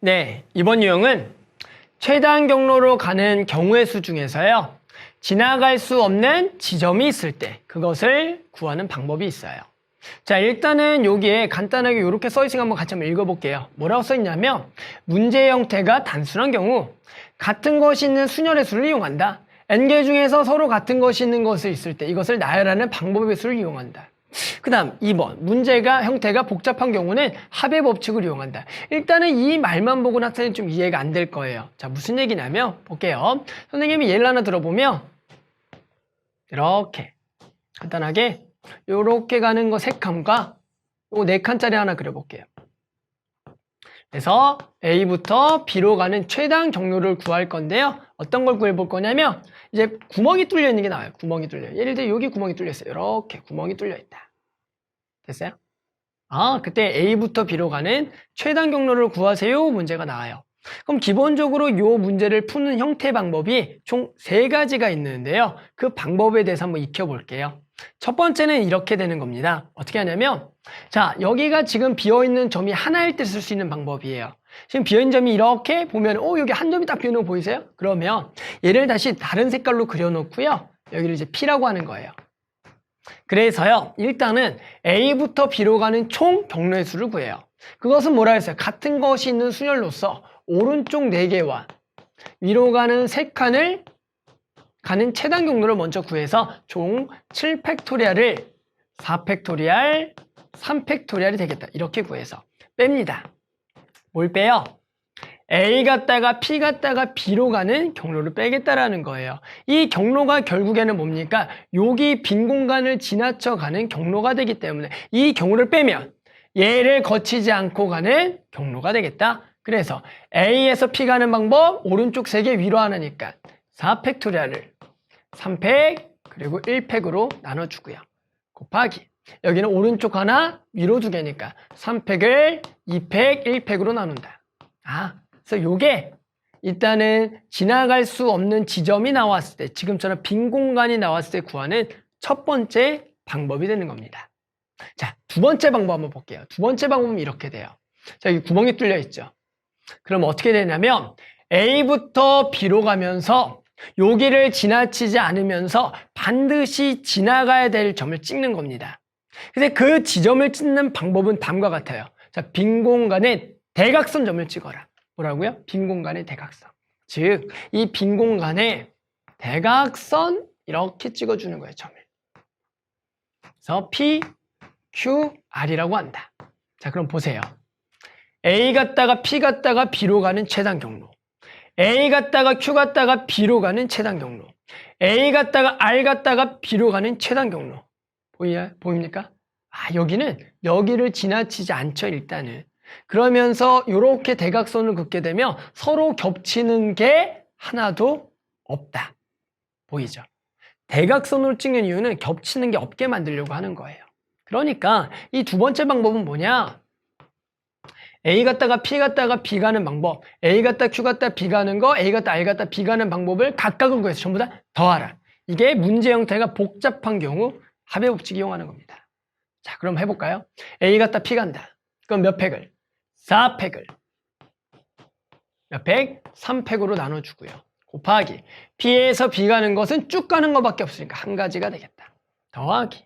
네, 이번 유형은 최단 경로로 가는 경우의 수 중에서요. 지나갈 수 없는 지점이 있을 때 그것을 구하는 방법이 있어요. 자, 일단은 여기에 간단하게 이렇게 써있으니까 한번 같이 한번 읽어볼게요. 뭐라고 써있냐면 문제 형태가 단순한 경우 같은 것이 있는 순열의 수를 이용한다. n개 중에서 서로 같은 것이 있는 것을 있을 때 이것을 나열하는 방법의 수를 이용한다. 그 다음 2번 문제가 형태가 복잡한 경우는 합의 법칙을 이용한다. 일단은 이 말만 보고는 학생이 좀 이해가 안 될 거예요. 자, 무슨 얘기냐면 볼게요. 선생님이 예를 하나 들어보면 이렇게 간단하게 요렇게 가는 거 3칸과 요거 4칸짜리 하나 그려볼게요. 그래서 A부터 B로 가는 최단 경로를 구할 건데요. 어떤 걸 구해볼 거냐면 이제 구멍이 뚫려 있는 게 나와요. 구멍이 뚫려요. 예를 들어 여기 구멍이 뚫려 있어요. 이렇게 구멍이 뚫려 있다. 됐어요? 그때 A부터 B로 가는 최단 경로를 구하세요 문제가 나와요. 그럼 기본적으로 이 문제를 푸는 형태 방법이 총 3가지가 있는데요. 그 방법에 대해서 한번 익혀볼게요. 첫 번째는 이렇게 되는 겁니다. 어떻게 하냐면 자, 여기가 지금 비어있는 점이 하나일 때 쓸 수 있는 방법이에요. 지금 비어있는 점이 이렇게 보면 여기 한 점이 딱 비어있는 거 보이세요? 그러면 얘를 다시 다른 색깔로 그려놓고요. 여기를 이제 P라고 하는 거예요. 그래서요. 일단은 A부터 B로 가는 총 경로의 수를 구해요. 그것은 뭐라 했어요? 같은 것이 있는 순열로서 오른쪽 4개와 위로 가는 3칸을 가는 최단 경로를 먼저 구해서 총 7팩토리얼을 4팩토리얼, 3팩토리얼이 되겠다. 이렇게 구해서 뺍니다. 뭘 빼요? A 갔다가 P 갔다가 B로 가는 경로를 빼겠다라는 거예요. 이 경로가 결국에는 뭡니까? 여기 빈 공간을 지나쳐 가는 경로가 되기 때문에 이 경로를 빼면 얘를 거치지 않고 가는 경로가 되겠다. 그래서 A에서 P 가는 방법 오른쪽 3개 위로 하나니까 4팩토리얼을 3팩 그리고 1팩으로 나눠주고요. 곱하기 여기는 오른쪽 하나 위로 2개니까 3팩을 2팩 1팩으로 나눈다. 그래서 요게 일단은 지나갈 수 없는 지점이 나왔을 때 지금처럼 빈 공간이 나왔을 때 구하는 첫 번째 방법이 되는 겁니다. 자, 두 번째 방법 한번 볼게요. 두 번째 방법은 이렇게 돼요. 자, 여기 구멍이 뚫려 있죠. 그럼 어떻게 되냐면 A부터 B로 가면서 여기를 지나치지 않으면서 반드시 지나가야 될 점을 찍는 겁니다. 근데 그 지점을 찍는 방법은 다음과 같아요. 자, 빈 공간에 대각선 점을 찍어라. 뭐라고요? 빈 공간의 대각선. 즉, 이 빈 공간에 대각선 이렇게 찍어주는 거예요, 점을. 그래서 P, Q, R이라고 한다. 자, 그럼 보세요. A 갔다가 P 갔다가 B로 가는 최단 경로. A 갔다가 Q 갔다가 B로 가는 최단 경로. A 갔다가 R 갔다가 B로 가는 최단 경로. 보입니까? 여기는 여기를 지나치지 않죠, 일단은. 그러면서 이렇게 대각선을 긋게 되면 서로 겹치는 게 하나도 없다. 보이죠? 대각선으로 찍는 이유는 겹치는 게 없게 만들려고 하는 거예요. 그러니까 이 두 번째 방법은 뭐냐? A 갔다가 P 갔다가 B 가는 방법, A 갔다 Q 갔다 B 가는 거, A 갔다 R 갔다 B 가는 방법을 각각을 구해서 전부 다 더하라. 이게 문제 형태가 복잡한 경우 합의 법칙 이용하는 겁니다. 자, 그럼 해볼까요? A 갔다 P 간다. 그럼 몇 팩을? 4팩을 몇 팩? 3팩으로 나눠주고요. 곱하기 P에서 B 가는 것은 쭉 가는 것밖에 없으니까 한 가지가 되겠다. 더하기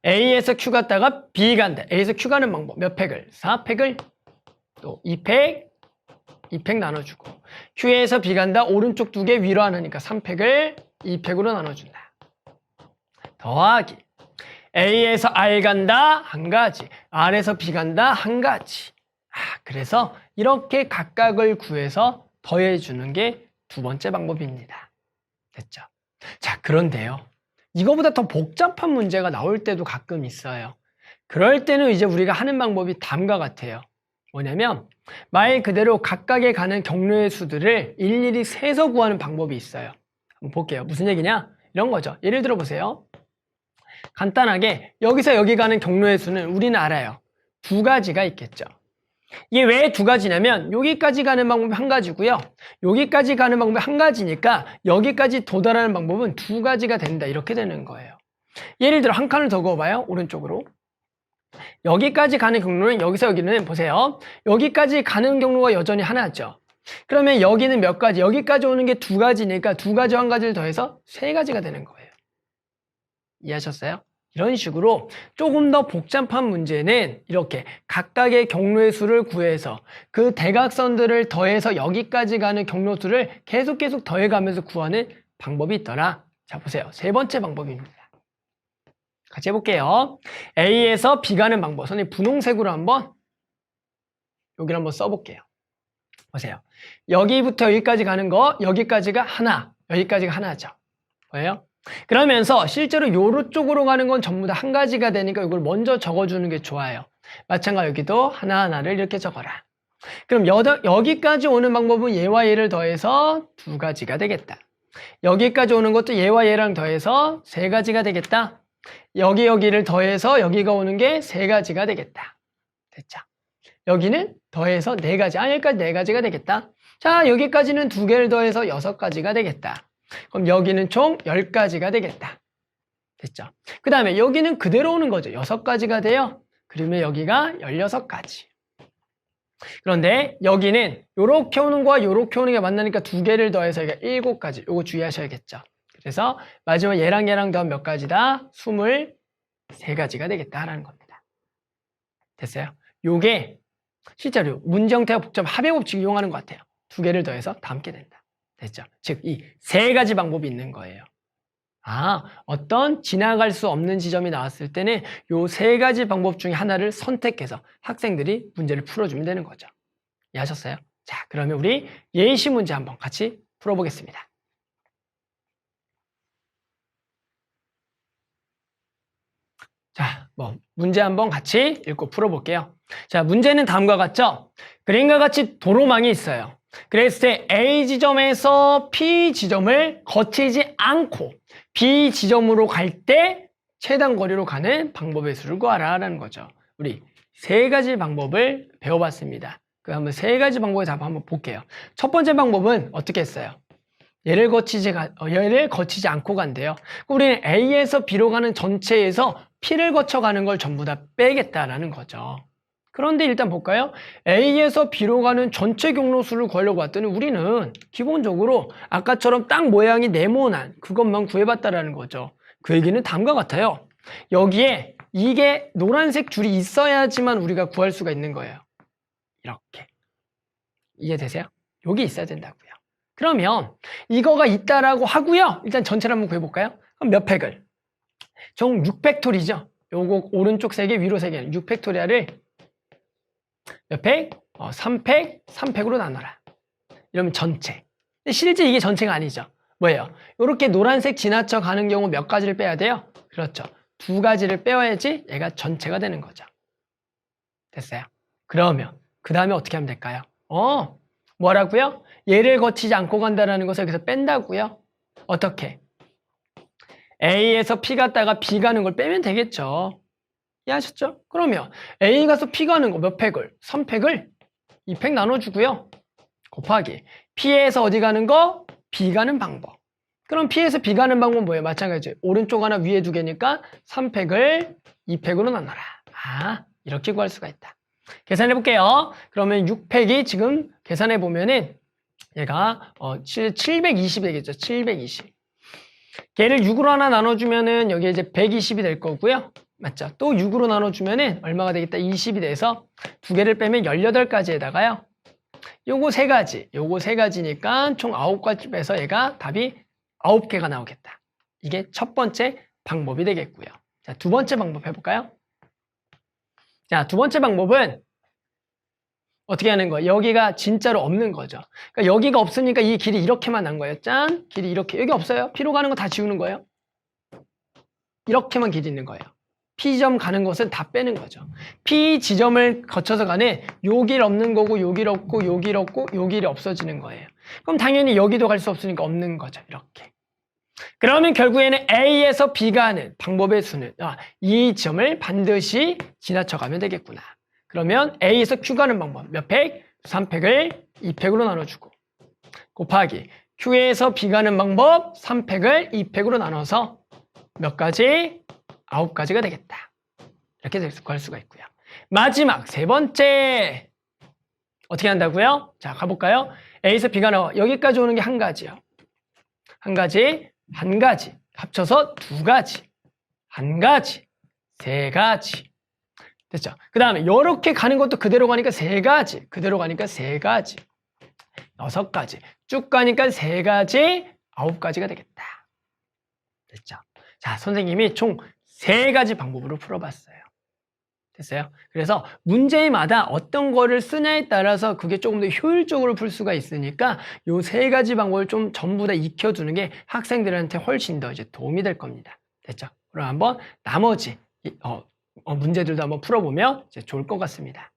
A에서 Q 갔다가 B 간다. A에서 Q 가는 방법 몇 팩을? 4팩을 또 2팩 2팩 나눠주고 Q에서 B 간다. 오른쪽 2개 위로 하나니까 3팩을 2팩으로 나눠준다. 더하기 A에서 R 간다. 한 가지. R에서 B 간다. 한 가지. 그래서 이렇게 각각을 구해서 더해주는 게 두 번째 방법입니다. 됐죠? 자, 그런데요. 이거보다 더 복잡한 문제가 나올 때도 가끔 있어요. 그럴 때는 이제 우리가 하는 방법이 다음과 같아요. 뭐냐면 말 그대로 각각에 가는 경로의 수들을 일일이 세서 구하는 방법이 있어요. 한번 볼게요. 무슨 얘기냐? 이런 거죠. 예를 들어 보세요. 간단하게 여기서 여기 가는 경로의 수는 우리는 알아요. 2가지가 있겠죠. 이게 왜 2가지냐면 여기까지 가는 방법이 1가지고요. 여기까지 가는 방법이 1가지니까 여기까지 도달하는 방법은 2가지가 된다. 이렇게 되는 거예요. 예를 들어 한 칸을 더 그어봐요. 오른쪽으로. 여기까지 가는 경로는 여기서 여기는 보세요. 여기까지 가는 경로가 여전히 하나죠. 그러면 여기는 몇 가지? 여기까지 오는 게 두 가지니까 두 가지와 한 가지를 더해서 세 가지가 되는 거예요. 이해하셨어요? 이런 식으로 조금 더 복잡한 문제는 이렇게 각각의 경로의 수를 구해서 그 대각선들을 더해서 여기까지 가는 경로 수를 계속 더해가면서 구하는 방법이 있더라. 자, 보세요. 세 번째 방법입니다. 같이 해볼게요. A에서 B 가는 방법. 선생님 분홍색으로 한번 여기를 한번 써볼게요. 보세요. 여기부터 여기까지 가는 거, 여기까지가 하나, 여기까지가 하나죠. 보여요? 그러면서 실제로 요로 쪽으로 가는 건 전부 다 한 가지가 되니까 이걸 먼저 적어주는 게 좋아요. 마찬가지로 여기도 하나하나를 이렇게 적어라. 그럼 여기까지 오는 방법은 얘와 얘를 더해서 두 가지가 되겠다. 여기까지 오는 것도 얘와 얘랑 더해서 세 가지가 되겠다. 여기를 더해서 여기가 오는 게 세 가지가 되겠다. 됐죠? 여기는 더해서 네 가지. 여기까지 네 가지가 되겠다. 자, 여기까지는 두 개를 더해서 6가지가 되겠다. 그럼 여기는 총 10가지가 되겠다. 됐죠? 그 다음에 여기는 그대로 오는 거죠. 6가지가 돼요. 그러면 여기가 16가지. 그런데 여기는 요렇게 오는 거와 요렇게 오는 게 만나니까 두 개를 더해서 여기가 7가지. 요거 주의하셔야겠죠. 그래서 마지막 얘랑 더하면 몇 가지다? 23가지가 되겠다라는 겁니다. 됐어요? 요게 실제로 문제 형태가 복잡한 합의 법칙 이용하는 것 같아요. 두 개를 더해서 다 함께 된다. 됐죠? 즉, 이 세 가지 방법이 있는 거예요. 어떤 지나갈 수 없는 지점이 나왔을 때는 요 세 가지 방법 중에 하나를 선택해서 학생들이 문제를 풀어주면 되는 거죠. 이해하셨어요? 자, 그러면 우리 예시 문제 한번 같이 풀어보겠습니다. 자, 문제 한번 같이 읽고 풀어볼게요. 자, 문제는 다음과 같죠? 그림과 같이 도로망이 있어요. 그랬을 때 A 지점에서 B 지점을 거치지 않고 B 지점으로 갈 때 최단 거리로 가는 방법의 수를 구하라라는 거죠. 우리 세 가지 방법을 배워봤습니다. 그 한번 세 가지 방법의 답 한번 볼게요. 첫 번째 방법은 어떻게 했어요? 얘를 거치지 않고 간대요. 우리는 A에서 B로 가는 전체에서 P를 거쳐가는 걸 전부 다 빼겠다라는 거죠. 그런데 일단 볼까요? A에서 B로 가는 전체 경로수를 구하려고 봤더니 우리는 기본적으로 아까처럼 딱 모양이 네모난 그것만 구해봤다라는 거죠. 그 얘기는 다음과 같아요. 여기에 이게 노란색 줄이 있어야지만 우리가 구할 수가 있는 거예요. 이렇게. 이해되세요? 여기 있어야 된다고요. 그러면 이거가 있다라고 하고요. 일단 전체를 한번 구해볼까요? 그럼 몇 팩을? 총 6팩토리죠. 요거 오른쪽 3개, 위로 3개. 6팩토리아를 몇 팩? 3팩, 3팩으로 나눠라. 이러면 전체. 근데 실제 이게 전체가 아니죠. 뭐예요? 이렇게 노란색 지나쳐 가는 경우 몇 가지를 빼야 돼요? 그렇죠. 2가지를 빼야지 얘가 전체가 되는 거죠. 됐어요? 그러면 그 다음에 어떻게 하면 될까요? 뭐라고요? 얘를 거치지 않고 간다는 것을 여기서 뺀다고요? 어떻게? A에서 P 갔다가 B 가는 걸 빼면 되겠죠. 이해하셨죠? 그러면 A 가서 P 가는 거 몇 팩을? 3팩을 2팩 나눠주고요. 곱하기 P에서 어디 가는 거? B 가는 방법. 그럼 P에서 B 가는 방법은 뭐예요? 마찬가지죠. 오른쪽 하나 위에 2개니까 3팩을 2팩으로 나눠라. 이렇게 구할 수가 있다. 계산해 볼게요. 그러면 6팩이 지금 계산해 보면은 얘가 720이 되겠죠. 720. 걔를 6으로 하나 나눠주면은 여기 이제 120이 될 거고요. 맞죠? 또 6으로 나눠주면은 얼마가 되겠다? 20이 돼서 2개를 빼면 18가지에다가요. 요거 3가지. 요거 3가지니까 총 9가지 빼서 얘가 답이 9개가 나오겠다. 이게 첫 번째 방법이 되겠고요. 자, 두 번째 방법 해볼까요? 자, 두 번째 방법은 어떻게 하는 거예요? 여기가 진짜로 없는 거죠. 그러니까 여기가 없으니까 이 길이 이렇게만 난 거예요. 짠! 길이 이렇게. 여기 없어요. P로 가는 거 다 지우는 거예요. 이렇게만 길이 있는 거예요. P 지점 가는 것은 다 빼는 거죠. P 지점을 거쳐서 가는 요 길 없는 거고 요 길 없고 요 길 없고 요 길이 없어지는 거예요. 그럼 당연히 여기도 갈 수 없으니까 없는 거죠. 이렇게. 그러면 결국에는 A에서 B 가는 방법의 수는 이 점을 반드시 지나쳐가면 되겠구나. 그러면 A에서 Q 가는 방법 몇 팩? 3팩을 2팩으로 나눠주고 곱하기 Q에서 B 가는 방법 3팩을 2팩으로 나눠서 몇 가지? 9가지가 되겠다. 이렇게 구할 수가 있고요. 마지막 세 번째 어떻게 한다고요? 자, 가볼까요? A에서 B가 나와. 여기까지 오는 게 한 가지요. 한 가지, 한 가지. 합쳐서 두 가지, 한 가지, 세 가지. 됐죠? 그 다음에 이렇게 가는 것도 그대로 가니까 세 가지, 그대로 가니까 세 가지, 여섯 가지. 쭉 가니까 세 가지, 아홉 가지가 되겠다. 됐죠? 자, 선생님이 총 세 가지 방법으로 풀어봤어요. 됐어요? 그래서 문제마다 어떤 거를 쓰냐에 따라서 그게 조금 더 효율적으로 풀 수가 있으니까 요 세 가지 방법을 좀 전부 다 익혀두는 게 학생들한테 훨씬 더 이제 도움이 될 겁니다. 됐죠? 그럼 한번 나머지 문제들도 한번 풀어보면 이제 좋을 것 같습니다.